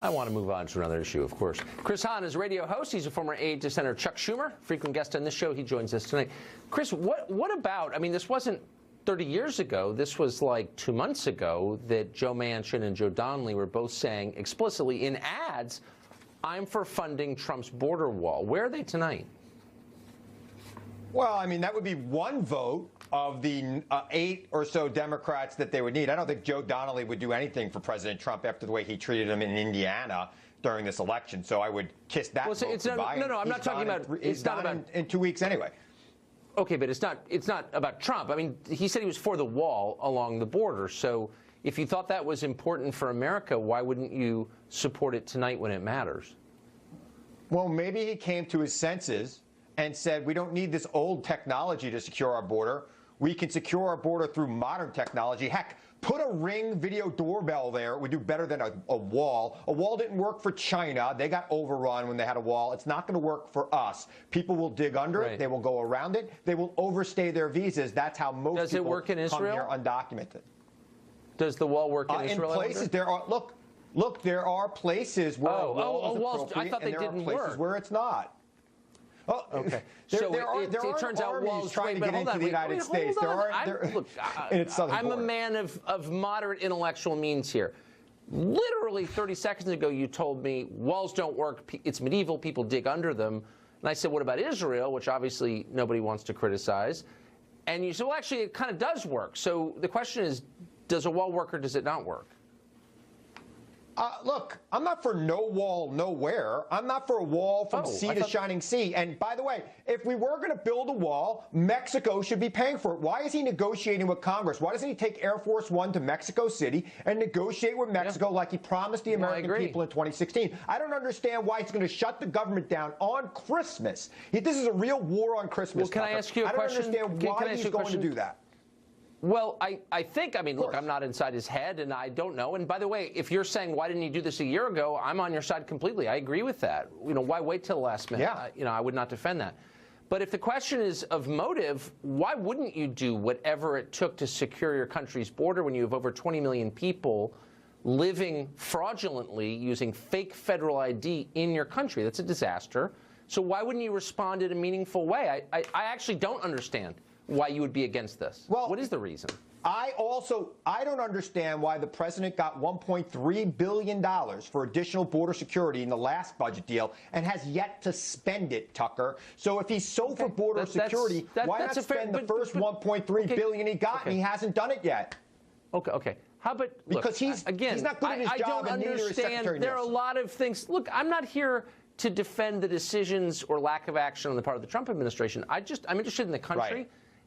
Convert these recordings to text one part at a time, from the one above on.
I want to move on to another issue, of course. Chris Hahn is a radio host. He's a former aide to Senator Chuck Schumer, frequent guest on this show. He joins us tonight. Chris, what about, I mean, this wasn't 30 years ago. This was like 2 months ago that Joe Manchin and Joe Donnelly were both saying explicitly in ads, I'm for funding Trump's border wall. Where are they tonight? Well, I mean, that would be one vote of the 8 or so Democrats that they would need. I don't think Joe Donnelly would do anything for President Trump after the way he treated him in Indiana during this election. So I would kiss that vote goodbye. No, I'm not talking about. It's not about in 2 weeks anyway. Okay, but it's not about Trump. I mean, he said he was for the wall along the border. So if you thought that was important for America, why wouldn't you support it tonight when it matters? Well, maybe he came to his senses and said, we don't need this old technology to secure our border. We can secure our border through modern technology. Heck, put a Ring video doorbell there. It would do better than a wall. A wall didn't work for China. They got overrun when they had a wall. It's not going to work for us. People will dig under it. They will go around it. They will overstay their visas. That's how most people come here undocumented. Does the wall work in Israel? In places there are, look, there are places where a wall is appropriate, I thought they and there didn't are places work. where it's not. Oh, okay. It turns out walls trying to get into the United States. Look, I'm a man of moderate intellectual means here. Literally 30 seconds ago, you told me walls don't work. It's medieval. People dig under them. And I said, what about Israel, which obviously nobody wants to criticize? And you said, well, actually, it kind of does work. So the question is, does a wall work or does it not work? Look, I'm not for no wall nowhere. I'm not for a wall from sea to shining sea. And by the way, if we were going to build a wall, Mexico should be paying for it. Why is he negotiating with Congress? Why doesn't he take Air Force One to Mexico City and negotiate with Mexico like he promised the American people in 2016? I don't understand why he's going to shut the government down on Christmas. This is a real war on Christmas. Well, can I ask you a question? I don't understand why he's going to do that. Well, I think, I mean, look, I'm not inside his head, and I don't know. And by the way, if you're saying, why didn't he do this a year ago, I'm on your side completely. I agree with that. You know, why wait till the last minute? Yeah. I would not defend that. But if the question is of motive, why wouldn't you do whatever it took to secure your country's border when you have over 20 million people living fraudulently using fake federal ID in your country? That's a disaster. So why wouldn't you respond in a meaningful way? I actually don't understand why you would be against this. Well, what is the reason? I don't understand why the president got $1.3 billion for additional border security in the last budget deal and has yet to spend it, Tucker. So if he's so for border security, why not spend the first $1.3 billion he got, and he hasn't done it yet? Okay. How about, because he's not good at his job, and neither is Secretary Nielsen. There are a lot of things. Look, I'm not here to defend the decisions or lack of action on the part of the Trump administration. I'm interested in the country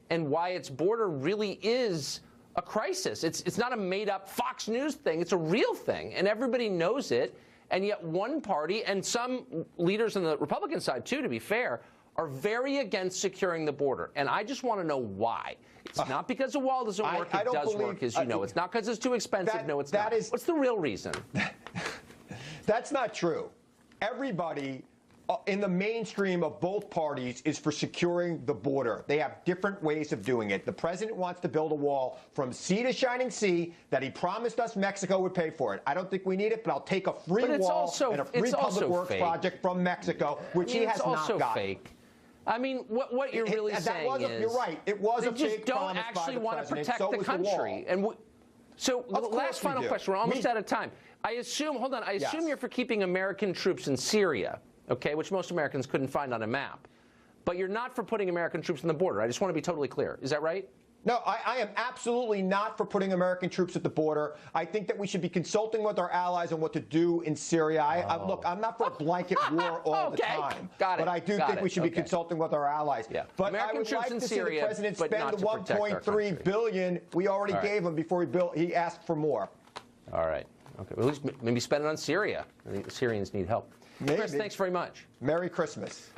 and why its border really is a crisis. It's not a made-up Fox News thing. It's a real thing, and everybody knows it. And yet one party, and some leaders on the Republican side, too, to be fair, are very against securing the border. And I just want to know why. It's not because the wall doesn't work. It does work, as you know. It's not because it's too expensive. No, it's not. What's the real reason? That's not true. Everybody in the mainstream of both parties is for securing the border. They have different ways of doing it. The president wants to build a wall from sea to shining sea that he promised us Mexico would pay for it. I don't think we need it, but I'll take a free wall and a free public works project from Mexico, which he has not got. It's also fake. I mean, what you're really saying is... You're right. It was a fake promise by the president. They just don't actually want to protect the country. So the last final question. We're almost out of time. I assume you're for keeping American troops in Syria, okay, which most Americans couldn't find on a map. But you're not for putting American troops on the border. I just want to be totally clear. Is that right? No, I am absolutely not for putting American troops at the border. I think that we should be consulting with our allies on what to do in Syria. Look, I'm not for a blanket war all the time. Got it. But I do think we should be consulting with our allies. Yeah. But American I would like to see the president spend the $1.3 billion we already gave him before he asked for more. All right. Okay. Well, at least maybe spend it on Syria. I think the Syrians need help. Maybe. Chris, thanks very much. Merry Christmas.